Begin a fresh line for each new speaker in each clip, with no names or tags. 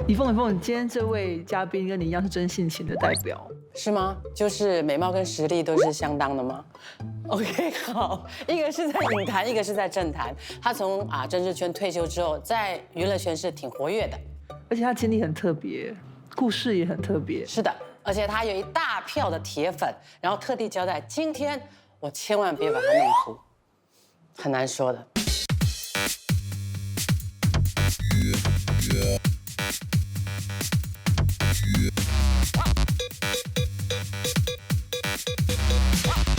以凤，今天这位嘉宾跟你一样是真性情的代表，
是吗？就是美貌跟实力都是相当的吗？OK， 好，一个是在影坛，一个是在政坛。他从政治圈退休之后，在娱乐圈是挺活跃的，
而且他经历很特别，故事也很特别。
是的，而且他有一大票的铁粉，然后特地交代今天我千万别把他弄哭，很难说的。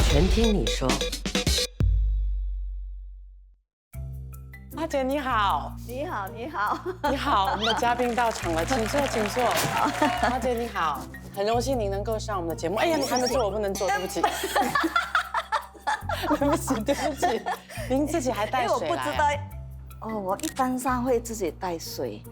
全听你说，花姐你好，
你好，你好，
你好，我们的嘉宾到场了，请坐，请坐。花姐你好，很荣幸您能够上我们的节目。哎呀，你还没坐，我不能坐，对不起。对不起，对不起，您自己还带水来？
因为我不知道，我一般上会自己带水，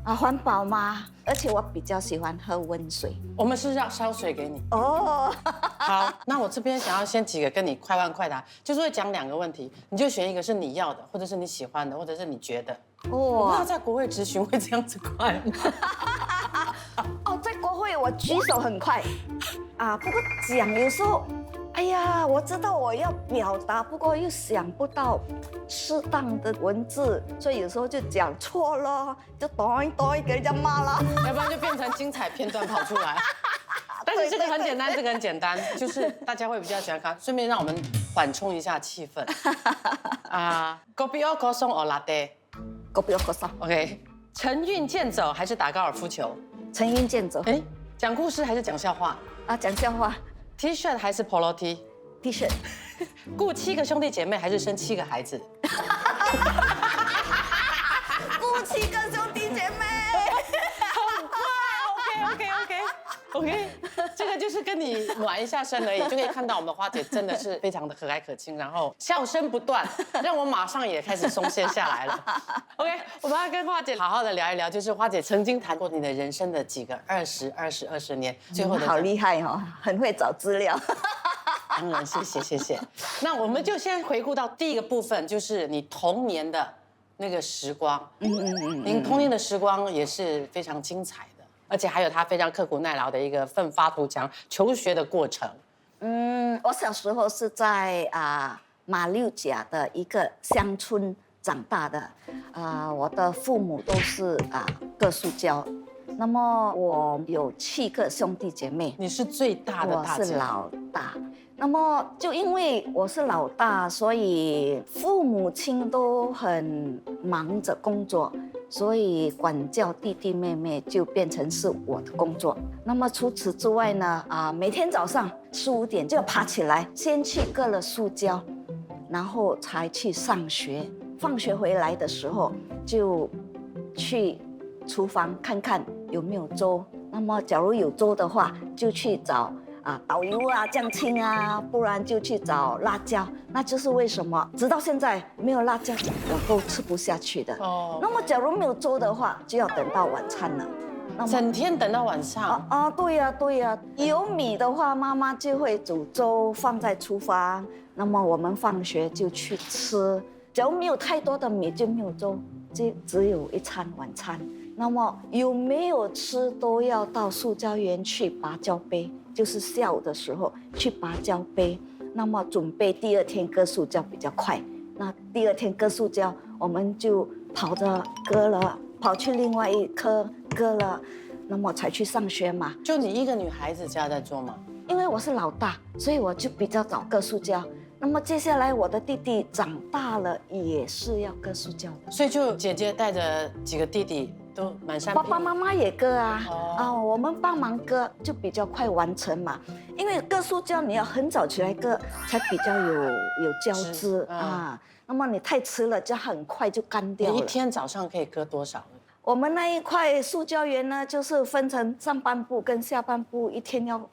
环保嘛，而且我比较喜欢喝温水。
我们是要烧水给你。
哦，
好，那我这边想要先几个跟你快问快答，就是会讲2个问题，你就选一个是你要的，或者是你喜欢的，或者是你觉得。我不知道在国会质询会这样子快吗？
在国会我举手很快，不过讲有时候，哎呀，我知道我要表达，不过又想不到适当的文字，所以有时候就讲错了，就哆一哆给人家骂了。
要不然就变成精彩片段跑出来。但是这个很简单，这个很简单，就是大家会比较喜欢看。顺便让我们缓冲一下气氛。Kopi o kosong o latte。Kopi
o kosong。
OK。晨运健走还是打高尔夫球？
晨运健走。
哎，讲故事还是讲笑话？
讲笑话。
T 恤还是 Polo T？T
恤。
顾7个兄弟姐妹还是生7个孩子？
顾7个兄弟姐妹。
很快 ，OK，这个就是跟你暖一下身而已，就可以看到我们花姐真的是非常的和蔼可亲，然后笑声不断，让我马上也开始松懈下来了。OK， 我们要跟花姐好好的聊一聊，就是花姐曾经谈过你的人生的几个20年，最后的
好厉害哦，很会找资料。
当然，谢谢。那我们就先回顾到第一个部分，就是你童年的那个时光。您童年的时光也是非常精彩的，而且还有他非常刻苦耐劳的一个奋发图强求学的过程。
我小时候是在马六甲的一个乡村长大的，我的父母都是各塑胶。那么我有7个兄弟姐妹，
你是最大的大姐，
我是老大。那么就因为我是老大，所以父母亲都很忙着工作，所以管教弟弟妹妹就变成是我的工作。那么除此之外呢，每天早上4、5点就要爬起来，先去割了塑胶，然后才去上学。放学回来的时候就去厨房看看有没有粥。那么假如有粥的话，就去找导游酱青不然就去找辣椒。那就是为什么直到现在没有辣椒我都吃不下去的。那么假如没有粥的话，就要等到晚餐了。
整天等到晚上
对呀。有米的话，妈妈就会煮粥放在厨房，那么我们放学就去吃。假如没有太多的米，就没有粥，就只有一餐晚餐。那么有没有吃都要到塑胶园去拔胶杯，就是下午的时候去拔胶杯。那么准备第2天割塑胶比较快。那第2天割塑胶，我们就跑着割了，跑去另外一科割了，那么才去上学嘛。
就你一个女孩子家在做吗？
因为我是老大，所以我就比较早割塑胶。那么接下来我的弟弟长大了，也是要割塑胶的，
所以就姐姐带着几个弟弟都满山遍野。
爸爸妈妈也割我们帮忙割就比较快完成嘛。因为割塑胶你要很早起来割，才比较有胶质那么你太迟了，就很快就干掉了。
你一天早上可以割多少？
我们那一块塑胶园呢，就是分成上半部跟下半部，一天要。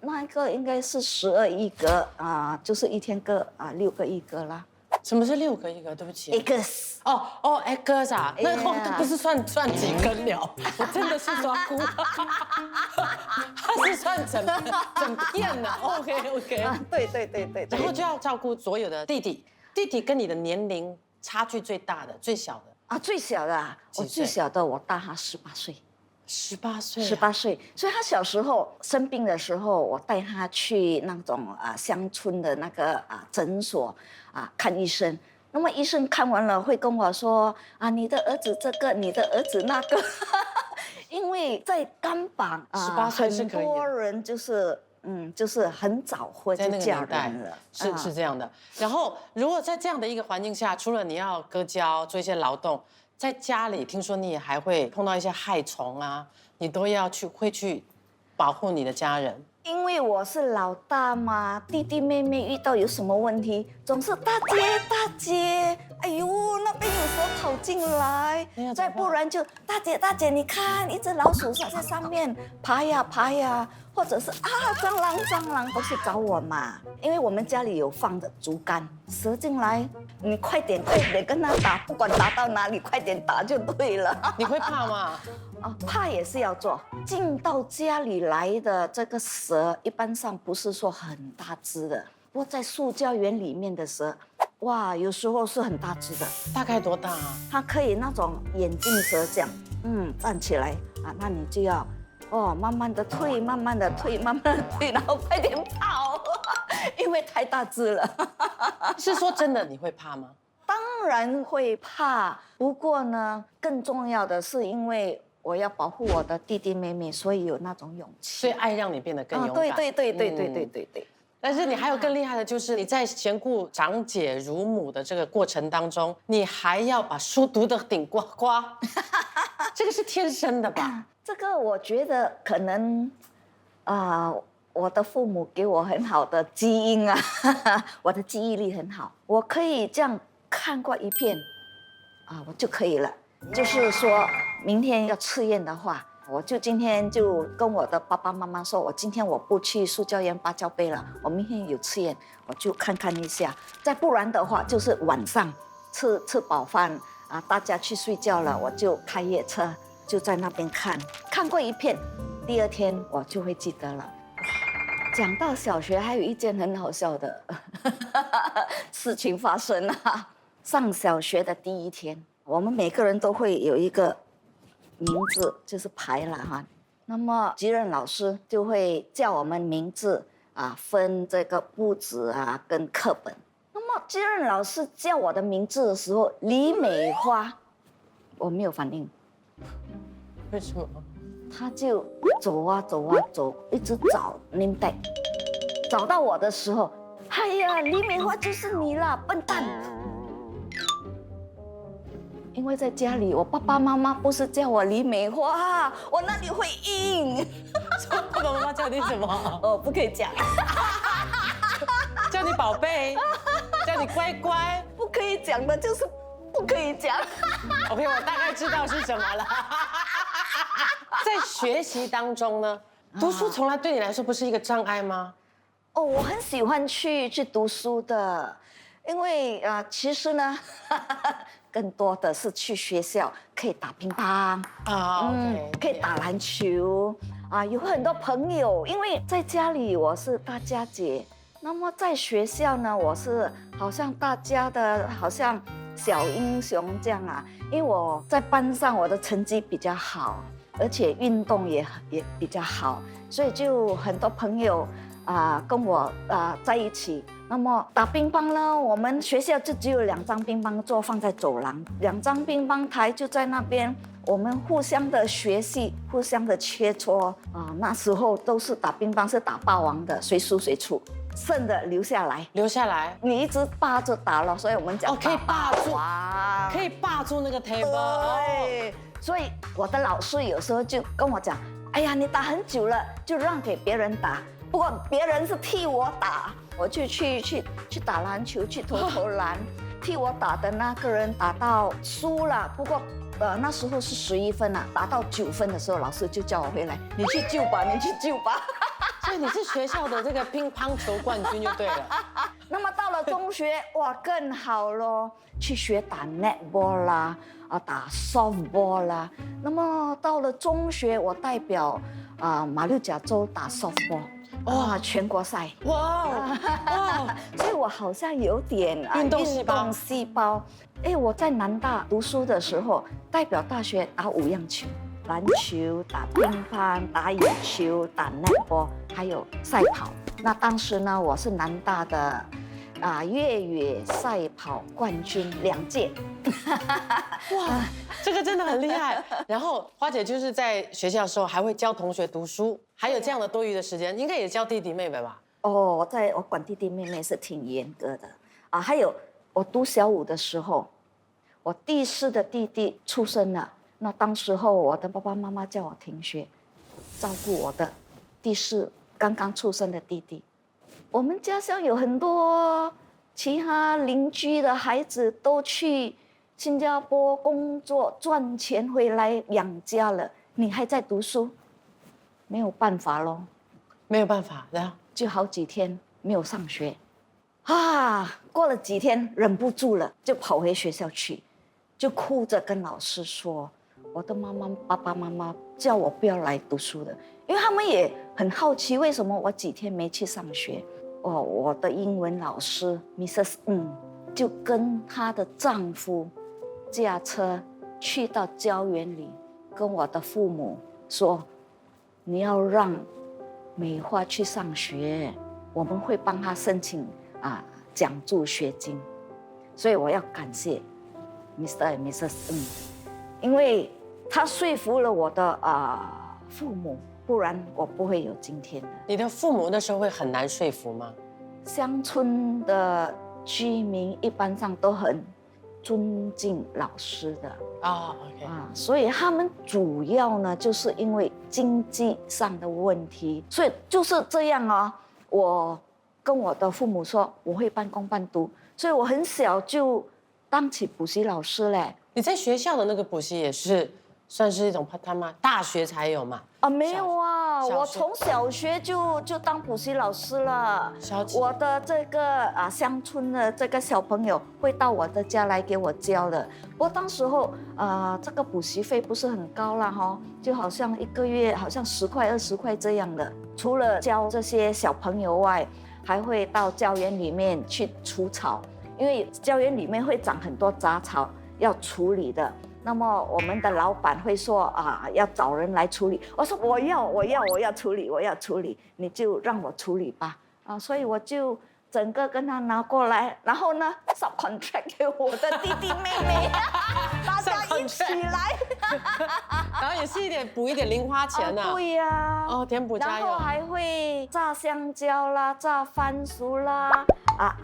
那一个应该是12一格就是一天割6个一格啦。
什么是6个一格？对不起。
X。
X 那不是算几根了，我真的是抓哭。它是算整片的。OK。
对。
然后就要照顾所有的弟弟。弟弟跟你的年龄差距最大的、最小的
最小的我最小的我大他18岁。
18岁
18岁，所以他小时候生病的时候，我带他去那种乡村的那个诊所看医生。那么医生看完了会跟我说你的儿子这个，你的儿子那个，因为在甘榜
18岁是
很
可以的
多人就是很早婚
在那个
就嫁
年代
人了，
是这样的。然后，如果在这样的一个环境下，除了你要割胶做一些劳动，在家里听说你也还会碰到一些害虫啊，你都要会去保护你的家人。
因为我是老大嘛，弟弟妹妹遇到有什么问题，总是大姐，哎呦那边有蛇跑进来，再不然就大姐，你看一只老鼠在上面爬呀，或者是蟑螂都是找我嘛，因为我们家里有放着竹竿，蛇进来你快点跟他打，不管打到哪里，快点打就对了。
你会怕吗？
怕也是要做。进到家里来的这个蛇，一般上不是说很大只的，不过在塑胶园里面的蛇，哇，有时候是很大只的。
大概多大啊？
它可以那种眼镜蛇这样，站起来那你就要慢慢的退，然后快点跑，因为太大只了。
是说真的，你会怕吗？
当然会怕，不过呢，更重要的是因为我要保护我的弟弟妹妹，所以有那种勇气。
所以爱让你变得更勇敢。
对。
但是你还有更厉害的，就是你在兼顾长姐如母的这个过程当中，你还要把书读得顶呱呱，这个是天生的吧？
这个我觉得可能我的父母给我很好的基因我的记忆力很好，我可以这样看过一遍我就可以了。就是说明天要测验的话，我就今天就跟我的爸爸妈妈说，我今天我不去塑胶园芭蕉杯了，我明天有测验，我就看一下。再不然的话，就是晚上吃饱饭大家去睡觉了，我就开夜车，就在那边看过一遍，第二天我就会记得了。讲到小学，还有一件很好笑的事情发生上小学的第一天，我们每个人都会有一个名字，就是牌了那么级任老师就会叫我们名字分这个簿子跟课本。那么级任老师叫我的名字的时候，李美花，我没有反应。
为什么？
他就走，一直找 name tag， 找到我的时候，哎呀，李美花就是你啦，笨蛋！因为在家里，我爸爸妈妈不是叫我李美花，我那里会硬。
爸爸妈妈叫你什么？
不可以讲。
叫你宝贝，叫你乖乖，
不可以讲的就是不可以讲。
OK， 我大概知道是什么了。在学习当中呢，读书从来对你来说不是一个障碍吗？
我很喜欢去读书的，因为其实呢，更多的是去学校可以打乒乓可以打篮球有很多朋友。因为在家里我是大家姐，那么在学校呢，我是好像大家的好像小英雄这样因为我在班上我的成绩比较好，而且运动也比较好，所以就很多朋友跟我在一起。那么打乒乓呢，我们学校就只有2张乒乓桌放在走廊，2张乒乓台就在那边，我们互相的学习，互相的切磋那时候都是打乒乓是打霸王的，谁输谁出，剩的留下来，你一直霸着打了，所以我们讲
可以霸住，可以霸住那个 table。
对，所以我的老师有时候就跟我讲，哎呀，你打很久了，就让给别人打。不过别人是替我打，我就去打篮球，去投篮，替我打的那个人打到输了。不过那时候是11分打到9分的时候，老师就叫我回来，你去救吧。
所以你是学校的这个乒乓球冠军就对了。
那么到了中学，哇，更好咯，去学打 netball 啦，打 softball 啦。那么到了中学，我代表马六甲州打 softball。全国赛，
哇，
所以我好像有点
运动细胞。
我在南大读书的时候，代表大学打5样球，篮球、打乒乓、打羽球、打netball，还有赛跑。那当时呢，我是南大的越野赛跑冠军2届。
哇，这个真的很厉害。然后花姐就是在学校的时候还会教同学读书，还有这样的多余的时间，应该也教弟弟妹妹吧？
哦，我管弟弟妹妹是挺严格的啊。还有我读小5的时候，我第4的弟弟出生了，那当时候我的爸爸妈妈叫我停学，照顾我的第4刚刚出生的弟弟。我们家乡有很多其他邻居的孩子都去新加坡工作赚钱回来养家了，你还在读书，没有办法咯。
没有办法，然后
就好几天没有上学，过了几天忍不住了，就跑回学校去，就哭着跟老师说，我的爸爸妈妈叫我不要来读书的，因为他们也很好奇为什么我几天没去上学。我的英文老师 Mrs. 就跟她的丈夫驾车去到教园里，跟我的父母说，你要让美花去上学，我们会帮她申请奖助学金。所以我要感谢 Mr. and Mrs. 因为他说服了我的父母，不然我不会有今天的。
你的父母那时候会很难说服吗？
乡村的居民一般上都很尊敬老师的
OK
所以他们主要呢，就是因为经济上的问题，所以就是这样我跟我的父母说，我会半工半读，所以我很小就当起补习老师嘞。
你在学校的那个补习也是算是一种 part time 吗？大学才有嘛？
没有我从小学就当补习老师了。我的这个乡村的这个小朋友会到我的家来给我教的。不过当时候这个补习费不是很高啦就好像1个月好像10块20块这样的。除了教这些小朋友外，还会到教园里面去除草，因为教园里面会长很多杂草要处理的。那么我们的老板会说要找人来处理，我说我要处理，你就让我处理吧所以我就整个跟他拿过来，然后呢 subcontract 给我的弟弟妹妹，大家一起来，
然后也是补一点零花钱
对呀，
填补家用，
然后还会榨香蕉啦，榨番薯啦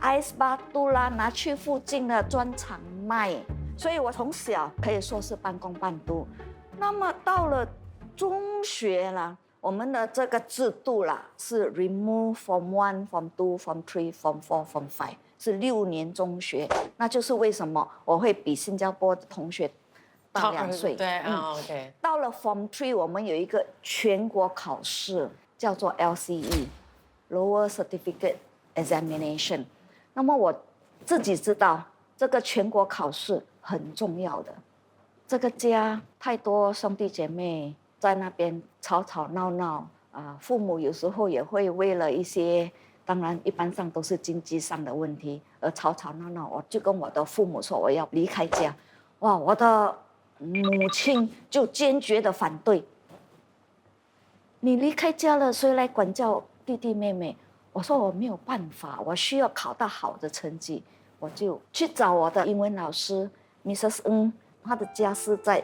，ice 巴杜啦，拿去附近的专场卖。所以我从小可以说是半工半读。那么到了中学了，我们的这个制度啦是 remove Form 1 Form 2 Form 3 Form 4 Form 5，是6年中学。那就是为什么我会比新加坡的同学大2岁。
对OK。
到了 Form 3，我们有一个全国考试，叫做 LCE Lower Certificate Examination。那么我自己知道这个全国考试很重要的，这个家太多兄弟姐妹在那边吵吵闹闹父母有时候也会为了一些，当然一般上都是经济上的问题而吵吵闹闹。我就跟我的父母说我要离开家，我的母亲就坚决的反对。你离开家了，谁来管教弟弟妹妹？我说我没有办法，我需要考到好的成绩。我就去找我的英文老师 Mrs. 她的家是在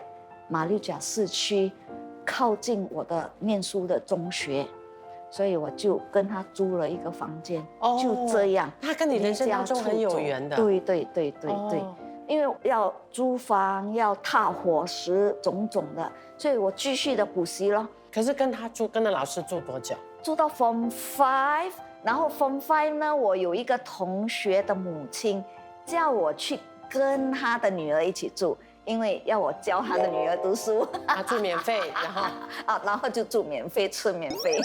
马六甲市区，靠近我的念书的中学，所以我就跟她租了一个房间，就这样。
她跟你人生当中很有缘的。
对，因为要租房，要踏伙食，种种的，所以我继续的补习咯。
可是跟着老师住多久？
住到 Form 5。然后 Form 5呢，我有一个同学的母亲叫我去跟他的女儿一起住，因为要我教他的女儿读书，
住免费，然后
然后就住免费，吃免费，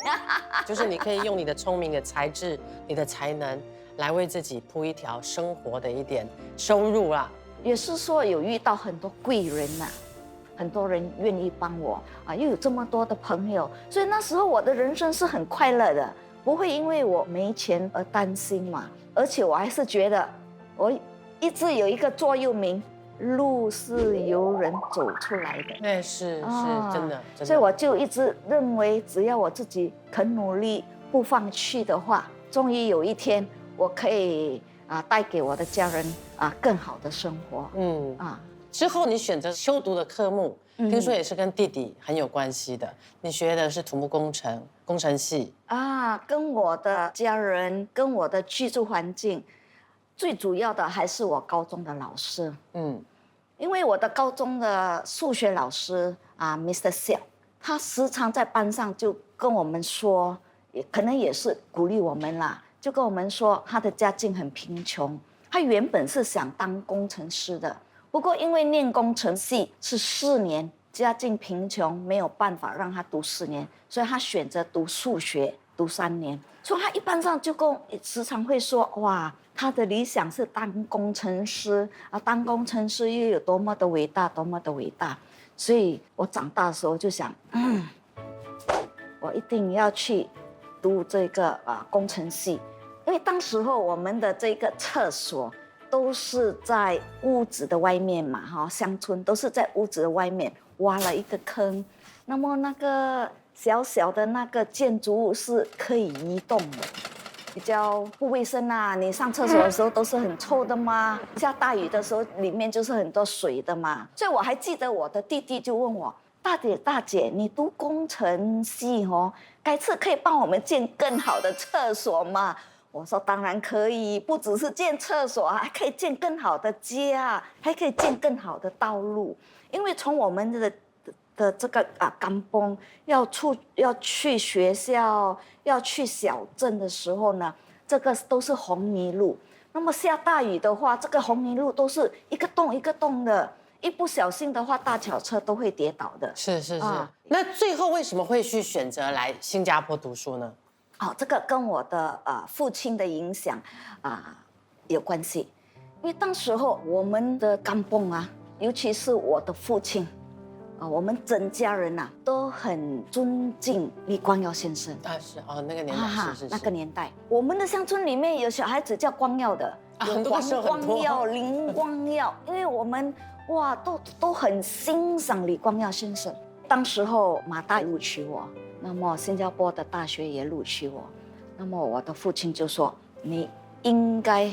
就是你可以用你的聪明、的才智、你的才能来为自己铺一条生活的一点收入啦。
也是说有遇到很多贵人很多人愿意帮我又有这么多的朋友，所以那时候我的人生是很快乐的。不会因为我没钱而担心嘛，而且我还是觉得我一直有一个座右铭，路是由人走出来的。
哎，是真的，真的。
所以我就一直认为，只要我自己肯努力、不放弃的话，终于有一天我可以带给我的家人更好的生活。
之后你选择修读的科目，听说也是跟弟弟很有关系的。你学的是土木工程系
跟我的家人、跟我的居住环境，最主要的还是我高中的老师。因为我的高中的数学老师Mr. Xiao， 他时常在班上就跟我们说，可能也是鼓励我们啦，就跟我们说他的家境很贫穷，他原本是想当工程师的，不过因为念工程系是4年，家境贫穷，没有办法让他读4年，所以他选择读数学，读3年。所以他一般上就时常会说，哇，他的理想是当工程师当工程师又有多么的伟大，多么的伟大。所以我长大的时候就想，我一定要去读这个工程系，因为当时候我们的这个厕所都是在屋子的外面嘛，乡村都是在屋子的外面挖了一个坑，那么那个小小的那个建筑物是可以移动的，比较不卫生你上厕所的时候都是很臭的嘛，下大雨的时候里面就是很多水的嘛。所以我还记得我的弟弟就问我，大姐，你读工程系改次可以帮我们建更好的厕所吗？我说当然可以，不只是建厕所，还可以建更好的家，还可以建更好的道路。因为从我们的这个甘榜要去学校，要去小镇的时候呢，这个都是红泥路。那么下大雨的话，这个红泥路都是一个洞一个洞的，一不小心的话，大脚车都会跌倒的。
是。那最后为什么会去选择来新加坡读书呢？
这个跟我的父亲的影响有关系。因为当时候我们的甘榜尤其是我的父亲我们整家人都很尊敬李光耀先生。
是那个年代是
那个年代，我们的乡村里面有小孩子叫光耀的，
很多时候
黄光耀、林光耀，因为我们都很欣赏李光耀先生。当时候马大录取我，那么新加坡的大学也录取我，那么我的父亲就说你应该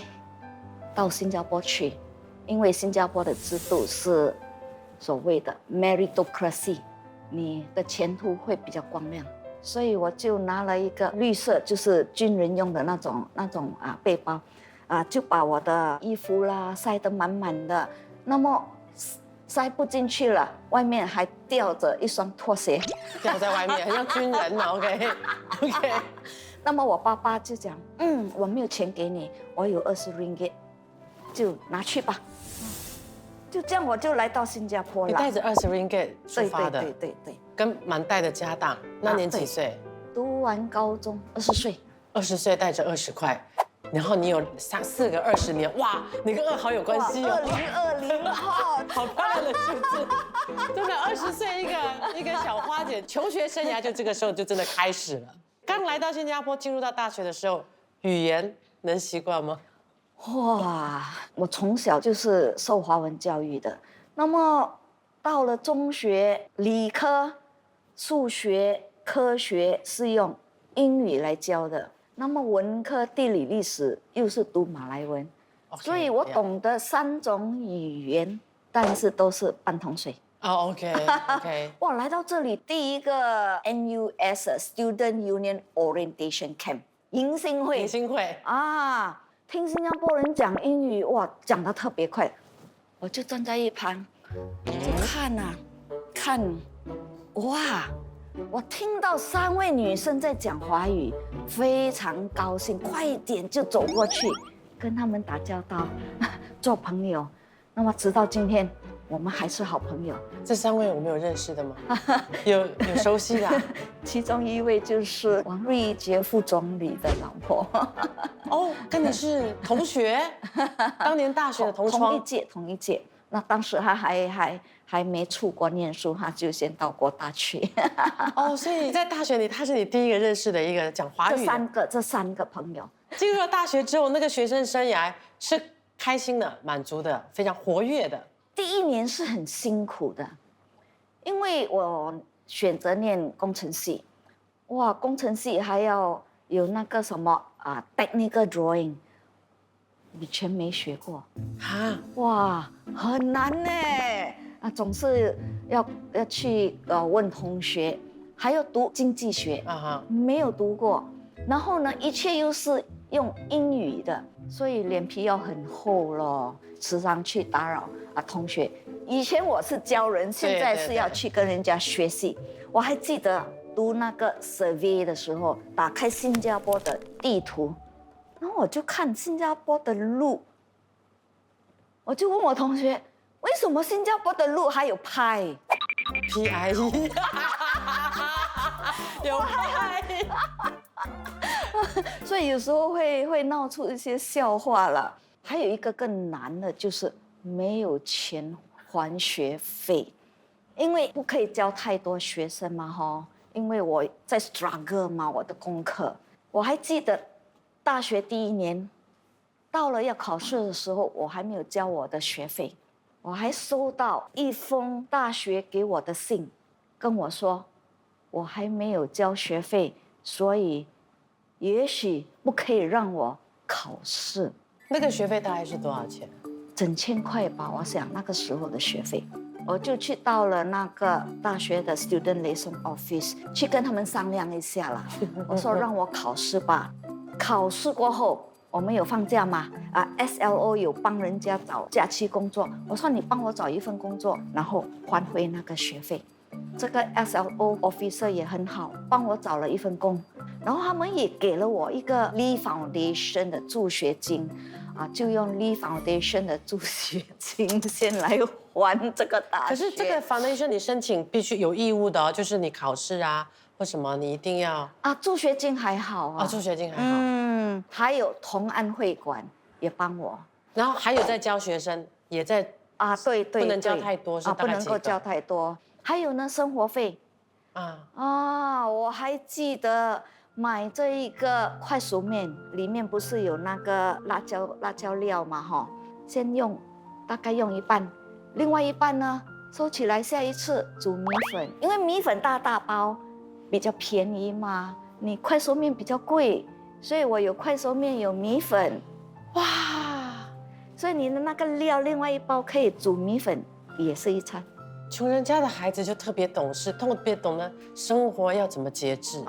到新加坡去，因为新加坡的制度是所谓的 meritocracy， 你的前途会比较光亮。所以我就拿了一个绿色，就是军人用的那种背包就把我的衣服塞得满满的，那么塞不进去了，外面还吊着一双拖鞋，
吊在外面，很像军人嘛。OK。
那么我爸爸就讲，我没有钱给你，我有20 ringgit， 就拿去吧。就这样，我就来到新加坡了。
你带着20 ringgit 出发的，
对，
跟满带的家当。那年几岁？
读完高中20岁。
20岁带着20块。然后你有4个20年，哇，你跟2好有关系
2020
好漂亮的数字，真的20岁一个小花姐，求学生涯就这个时候就真的开始了。刚来到新加坡，进入到大学的时候，语言能习惯吗？
我从小就是受华文教育的，那么到了中学，理科、数学、科学是用英语来教的。那么文科地理历史又是读马来文，所以我懂得3种语言，但是都是半桶水。
OK。
哇，来到这里第一个 NUS Student Union Orientation Camp 迎新会听新加坡人讲英语，讲得特别快，我就站在一旁就看，我听到3位女生在讲华语，非常高兴，快一点就走过去跟他们打交道，做朋友。那么直到今天，我们还是好朋友。
这3位我们有认识的吗？有熟悉的
其中一位就是王瑞杰副总理的老婆。
跟你是同学，当年大学的同窗，
同一届。那当时他还没出国念书，他就先到国大去。
所以在大学里，他是你第一个认识的一个讲华语的。
这三个朋友。
进入了大学之后，那个学生生涯是开心的、满足的、非常活跃的。
第一年是很辛苦的，因为我选择念工程系，哇，工程系还要有那个什么technical drawing， 以前没学过，
啊，
哇，很难呢。总是要去问同学，还要读经济学没有读过。然后呢，一切又是用英语的，所以脸皮要很厚咯，时常去打扰同学。以前我是教人，现在是要去跟人家学习。我还记得读那个 survey 的时候，打开新加坡的地图，然后我就看新加坡的路，我就问我同学，为什么新加坡的路还有拍
？PIE， 有拍。
所以有时候会闹出一些笑话了。还有一个更难的就是没有钱还学费，因为不可以教太多学生嘛哈，因为我在 struggle 嘛，我的功课。我还记得大学第一年到了要考试的时候，我还没有交我的学费，我还收到一封大学给我的信，跟我说我还没有交学费，所以也许不可以让我考试。
那个学费大概是多少钱？
整千块吧，我想那个时候的学费。我就去到了那个大学的 Student Liaison Office 去跟他们商量一下啦。我说让我考试吧。考试过后，我们有放假吗？SLO 有帮人家找假期工作。我说你帮我找一份工作，然后还回那个学费。这个 SLO officer 也很好，帮我找了一份工，然后他们也给了我一个 Lee Foundation 的助学金。就用 Lee Foundation 的助学金先来还这个大学。
可是这个 Foundation 你申请必须有义务的哦，就是你考试或什么你一定要
助学金还好
助学金还好。
还有同安会馆也帮我，
然后还有在教学生，也在
对，
不能教太多，是大概
不能够教太多。还有呢，生活费我还记得。买这一个快熟面，里面不是有那个辣椒料嘛哈，先用，大概用一半，另外一半呢收起来，下一次煮米粉，因为米粉大包比较便宜嘛，你快熟面比较贵，所以我有快熟面有米粉，哇，所以你的那个料另外一包可以煮米粉，也是一餐。
穷人家的孩子就特别懂事，特别懂得生活要怎么节制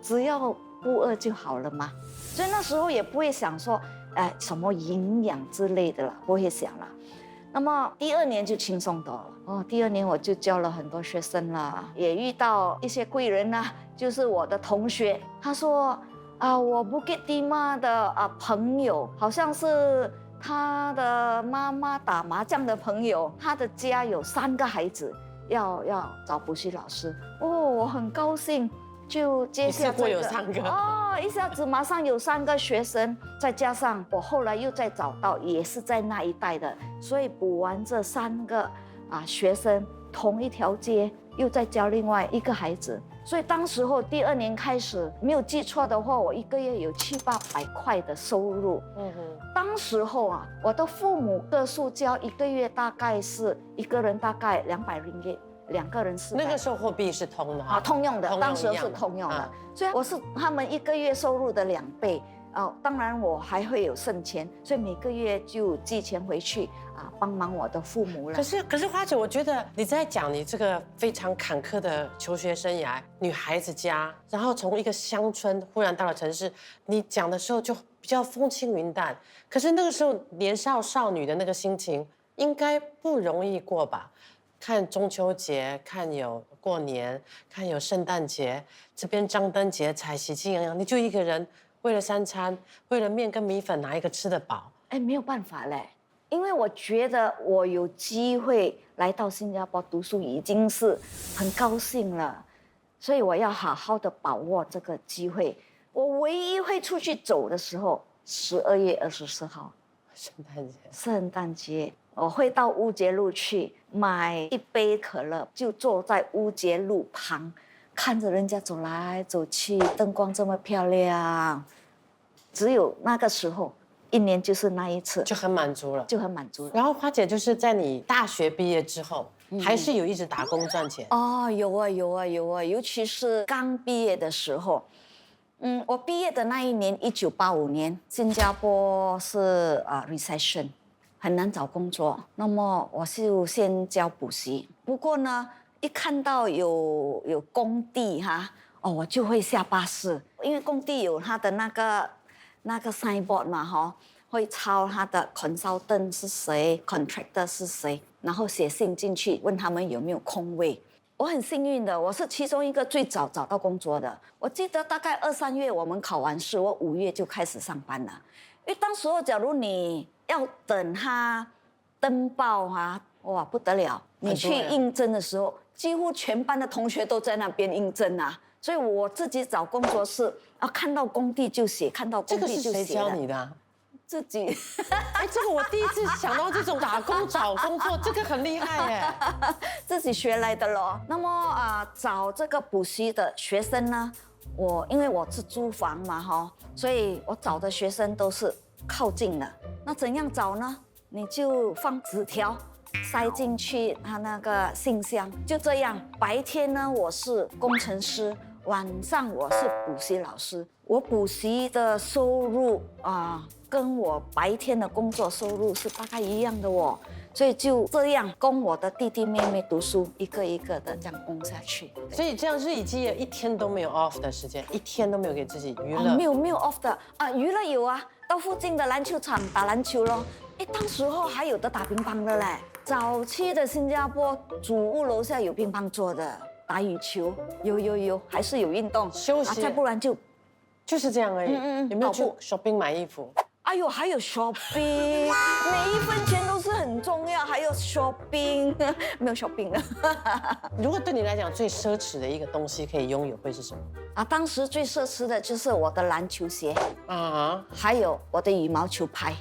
只要不饿就好了嘛。所以那时候也不会想说，什么营养之类的了，不会想了。那么第二年就轻松多了第二年我就教了很多学生了，也遇到一些贵人就是我的同学，他说我Bukit Timah的朋友，好像是。他的妈妈打麻将的朋友，他的家有3个孩子，要找补习老师。我很高兴，就接下这个。
有3个
一下子马上有3个学生，再加上我后来又再找到，也是在那一带的，所以补完这3个学生，同一条街又再教另外1个孩子。所以当时候第2年开始，没有记错的话，我1个月有700-800块的收入。当时候我的父母个数交1个月大概是1个人大概200ringgit，2个人400。
那个时候货币是通的
通用的，当时是通用的，所以我是他们1个月收入的2倍。当然我还会有剩钱，所以每个月就寄钱回去帮忙我的父母了。
可是花姐，我觉得你在讲你这个非常坎坷的求学生涯，女孩子家，然后从一个乡村忽然到了城市，你讲的时候就比较风轻云淡。可是那个时候年少少女的那个心情应该不容易过吧？看中秋节，看有过年，看有圣诞节，这边张灯结彩，喜气洋洋，你就一个人。为了3餐，为了面跟米粉，哪一个吃得饱？
没有办法嘞，因为我觉得我有机会来到新加坡读书已经是很高兴了，所以我要好好的把握这个机会。我唯一会出去走的时候，12月24号，圣诞节，我会到乌节路去买一杯可乐，就坐在乌节路旁。看着人家走来走去，灯光这么漂亮，只有那个时候一年就是那一次，
就很满足了。
就很满足了。
然后花姐就是在你大学毕业之后，还是有一直打工赚钱。
哦，有啊有啊有啊，尤其是刚毕业的时候。我毕业的那一年，1985年，新加坡是recession， 很难找工作。那么我就先教补习。不过呢，一看到有工地哈，我就会下巴士，因为工地有他的那个 signboard 嘛哈，会抄他的 consultant 是谁 ，contractor 是谁，然后写信进去问他们有没有空位。我很幸运的，我是其中一个最早找到工作的。我记得大概2、3月我们考完试，我5月就开始上班了。因为当时候假如你要等他登报啊，哇不得了！你去应征的时候，几乎全班的同学都在那边应征啊。所以我自己找工作是看到工地就写，看到工地就写。
这个是谁教你的啊？
自己。
哎，这个我第一次想到这种打工找工作，这个很厉害耶。
自己学来的咯。那么找这个补习的学生呢，因为我是租房嘛哈，所以我找的学生都是靠近的。那怎样找呢？你就放纸条塞进去他那个信箱，就这样。白天呢我是工程师，晚上我是补习老师。我补习的收入跟我白天的工作收入是大概一样的哦，所以就这样供我的弟弟妹妹读书，一个一个的这样供下去。
所以这样日以继夜，一天都没有 off 的时间，一天都没有给自己娱乐。
没有 off 的娱乐有啊，到附近的篮球场打篮球咯。当时候还有的打乒乓的嘞。早期的新加坡主屋楼下有乒乓桌的，打羽球，有，还是有运动
休息，
再不然
就是这样而已。有没有去 shopping 买衣服？
哎呦，还有 shopping， 每一分钱都是很重要，还有 shopping， 没有 shopping 的。
如果对你来讲最奢侈的一个东西可以拥有，会是什么？
当时最奢侈的就是我的篮球鞋还有我的羽毛球拍。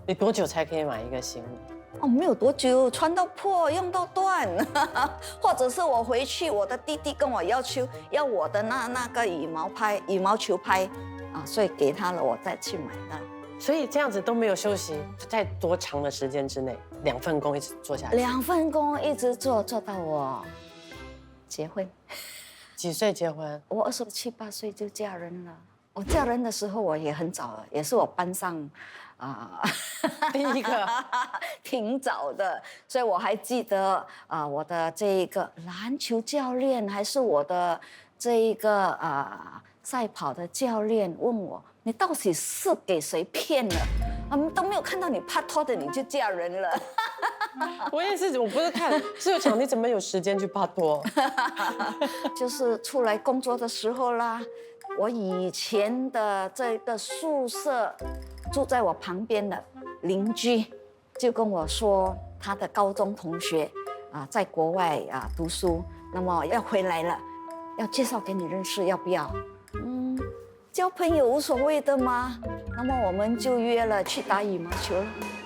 你多久才可以买一个新的？
没有多久，穿到破，用到断，或者是我回去，我的弟弟跟我要求要我的那个羽毛球拍所以给他了，我再去买的。
所以这样子都没有休息，在多长的时间之内，2份工一直做下去
？2份工一直做到我结婚。
几岁结婚？
我27、28岁就嫁人了。我嫁人的时候我也很早了，也是我班上
第一个，
挺早的，所以我还记得我的这一个篮球教练，还是我的这一个赛跑的教练问我，你到底是给谁骗了？都没有看到你拍拖的你就嫁人了。
我也是，我不是看，是有想你怎么有时间去拍拖？
就是出来工作的时候啦。我以前的这个宿舍，住在我旁边的邻居就跟我说，他的高中同学在国外读书，那么要回来了，要介绍给你认识，要不要？交朋友无所谓的嘛。那么我们就约了去打羽毛球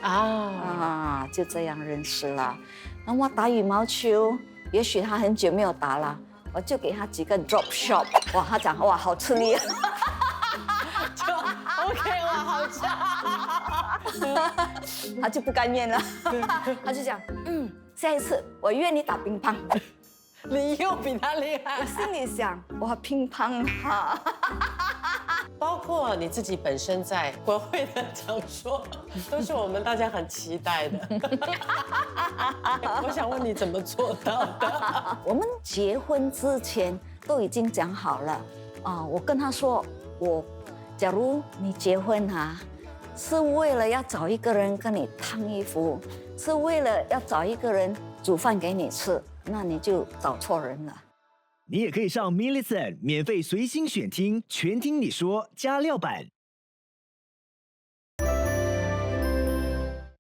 了就这样认识了。那么打羽毛球，也许他很久没有打了。我就给他几个 drop shot， 哇，他讲哇好吃力
就 OK， 哇好强，
他就不甘愿了，他就讲下一次我约你打乒乓。
你又比他厉害。
我心里想，哇乒乓
包括你自己本身在国会的讲说，都是我们大家很期待的。我想问你怎么做到的？
我们结婚之前都已经讲好了我跟他说，假如你结婚是为了要找一个人跟你烫衣服，是为了要找一个人煮饭给你吃，那你就找错人了。
你也可以上 Millicent 免费随心选听，全听你说加料版。